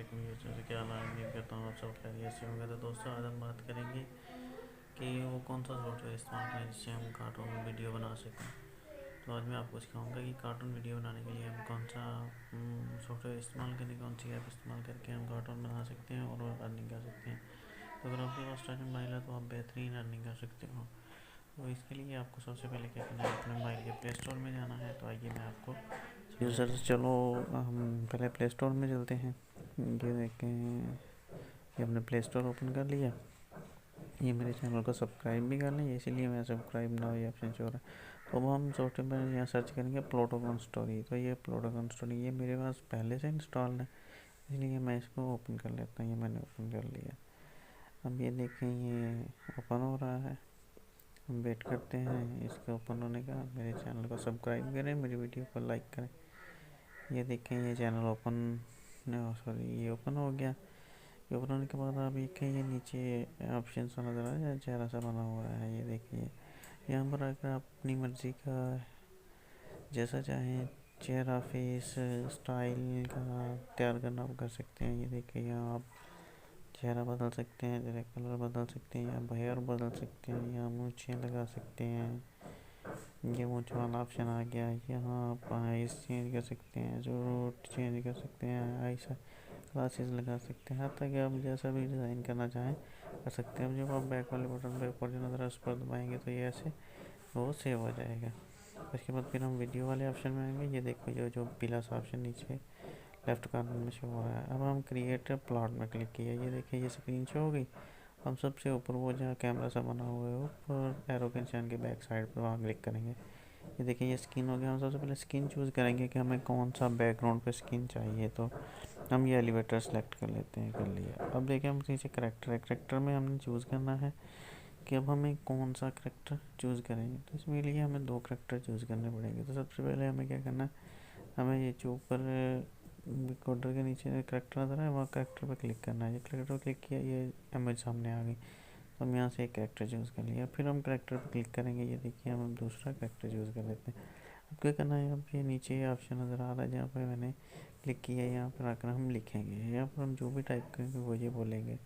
वालेकुम यूट्यूब, क्या हाल है? उम्मीद करता हूँ आप सब खैरियत से होंगे। तो दोस्तों, आज हम बात करेंगे कि वो कौन सा सॉफ्टवेयर इस्तेमाल करें जिससे हम कार्टून वीडियो बना सकें। तो आज मैं आपको सिखाऊंगा कि कार्टून वीडियो बनाने के लिए हम कौन सा सॉफ्टवेयर इस्तेमाल करें, कौन सी ऐप इस्तेमाल करके हम कार्टून बना सकते हैं और अर्निंग कर सकते हैं। तो अगर आपके पास टच मोबाइल है तो आप बेहतरीन अर्निंग कर सकते हो। तो इसके लिए आपको सबसे पहले क्या करना है, अपने मोबाइल के प्ले स्टोर में जाना है। तो आइए मैं आपको यूज़र चलो हम पहले प्ले स्टोर में चलते हैं। ये देखें, ये अपने प्ले स्टोर ओपन कर लिया। ये मेरे चैनल को सब्सक्राइब भी कर लें, इसलिए मैं सब्सक्राइब ना ये ऑप्शन शो हो रहा है। तो अब हम सॉफ्टवेयर में यहाँ सर्च करेंगे प्लोटोकॉन स्टोरी। तो ये प्लोटोकॉन स्टोरी ये मेरे पास पहले से इंस्टॉल है, इसलिए मैं इसको ओपन कर लेता हूँ। ये मैंने ओपन कर लिया। अब ये देखें, ये ओपन हो रहा है। हम वेट करते हैं इसके ओपन होने का। मेरे चैनल को सब्सक्राइब करें, मेरी वीडियो को लाइक करें। ये देखें, ये चैनल ओपन, सॉरी, ये ओपन हो गया। ये ओपन होने के बाद आप देखें, ये नीचे ऑप्शन सा नज़र आ रहा है, चेहरा सा बना हुआ है। ये देखिए, यहाँ पर आकर आप अपनी मर्ज़ी का जैसा चाहें चेहरा, फेस स्टाइल का तैयार करना आप कर सकते हैं। ये देखिए, यहाँ आप चेहरा बदल सकते हैं, जैसे कलर बदल सकते हैं, या हेयर बदल सकते हैं, या मूंछें लगा सकते हैं। ये मूंछ वाला ऑप्शन आ गया। यहाँ आप आइस चेंज कर सकते हैं, जो चेंज कर सकते हैं, आइस ग्लासेस लगा सकते हैं। हर कि आप जैसा भी डिज़ाइन करना चाहें कर सकते हैं। जब आप बैक वाले बटन पर ऊपर जो नज़र है उस पर दबाएंगे तो ये ऐसे वो सेव हो जाएगा। उसके बाद फिर हम वीडियो वाले ऑप्शन में आएंगे। ये देखो, जो पीला सा ऑप्शन नीचे लेफ्ट कॉर्नर में शो हो रहा है। अब हम क्रिएट प्लॉट में क्लिक किया। ये देखिए, ये स्क्रीन शो हो गई। हम सबसे ऊपर वो जहाँ कैमरा सा बना हुआ है ऊपर एरो के निशान के बैक साइड पर वहाँ क्लिक करेंगे। ये देखिए, ये स्किन हो गया। हम सबसे पहले स्किन चूज़ करेंगे कि हमें कौन सा बैकग्राउंड पे स्किन चाहिए। तो हम ये एलिवेटर सेलेक्ट कर लेते हैं। कर लिया। अब देखिए, हम नीचे करेक्टर में हमने चूज़ करना है कि अब हमें कौन सा करेक्टर चूज़ करेंगे। तो इसमें लिए हमें 2 करेक्टर चूज़ करने पड़ेंगे। तो सबसे पहले हमें क्या करना है, हमें ये जो ऊपर रिकॉर्डर के नीचे करेक्टर नज़र है, वहाँ करेक्टर पर क्लिक करना है। ये करेक्टर पर क्लिक किया, ये इमेज सामने आ गई। तो हम यहाँ से एक करेक्टर चूज़ कर लिया। फिर हम करेक्टर पर क्लिक करेंगे। ये देखिए, हम दूसरा करेक्टर चूज़ कर लेते हैं। अब क्या करना है, अब ये नीचे ऑप्शन नज़र आ रहा है जहाँ पर मैंने क्लिक किया। यहाँ पर आकर हम लिखेंगे। यहाँ पर हम जो भी टाइप करेंगे वो ये बोलेंगे।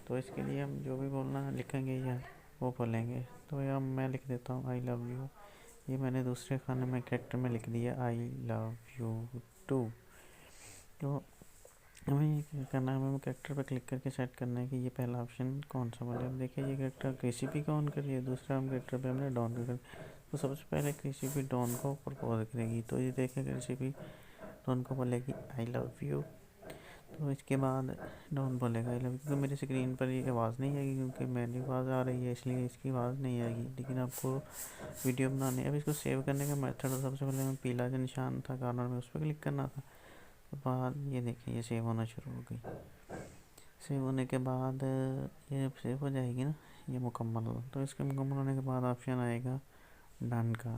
तो इसके लिए हम जो भी बोलना है लिखेंगे या वो बोलेंगे। तो यहाँ मैं लिख देता हूँ आई लव यू। ये मैंने दूसरे खाने में करेक्टर में लिख दिया आई लव यू टू। तो हमें ये क्या करना है, हमें करेक्टर पर क्लिक करके सेट करना है कि ये पहला ऑप्शन कौन सा बोले। अब देखिए, ये करेक्टर रेसिपी का ऑन करिए, दूसरा हम करेक्टर पे हमने डॉन का कर। तो सबसे पहले रेसिपी डॉन को प्रपोज करेगी। तो ये देखिए, रेसिपी डॉन को बोलेगी आई लव यू। तो इसके बाद डॉन बोलेगा आई लव यू। क्योंकि मेरी स्क्रीन पर ये आवाज़ नहीं आएगी, क्योंकि मेरी आवाज़ आ रही है इसलिए इसकी आवाज़ नहीं आएगी। लेकिन आपको वीडियो बनाने, अब इसको सेव करने का मेथड, सबसे पहले हमें पीला जो निशान था कॉर्नर में उस पर क्लिक करना था। तो बाद ये देखिए, ये सेव होना शुरू हो गई। सेव होने के बाद ये सेव हो जाएगी ना, ये मुकम्मल। तो इसके मुकम्मल होने के बाद ऑप्शन आएगा डन का।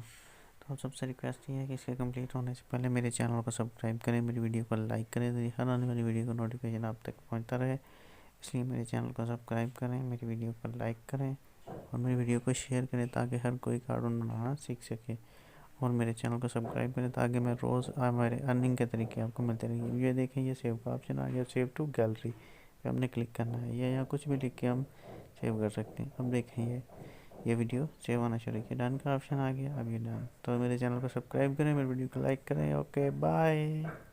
तो आप सबसे रिक्वेस्ट ये है कि इसके कंप्लीट होने से पहले मेरे चैनल को सब्सक्राइब करें, मेरी वीडियो को लाइक करें, ताकि हर आने वाली वीडियो का नोटिफिकेशन आप तक पहुंचता रहे। इसलिए मेरे चैनल को सब्सक्राइब करें, मेरी वीडियो को लाइक करें और मेरी वीडियो को शेयर करें, ताकि हर कोई कार्टून बनाना सीख सके। और मेरे चैनल को सब्सक्राइब करें ताकि मैं रोज़ हमारे अर्निंग के तरीके आपको मिलते रहेंगे। ये देखें, ये सेव का ऑप्शन आ गया, सेव टू गैलरी पे हमने क्लिक करना है। या यहाँ कुछ भी लिख के हम सेव कर सकते हैं। अब देखें, ये वीडियो सेव होना शुरू किया, डन का ऑप्शन आ गया। अब ये डन। तो मेरे चैनल को सब्सक्राइब करें, मेरी वीडियो को लाइक करें। Okay, bye.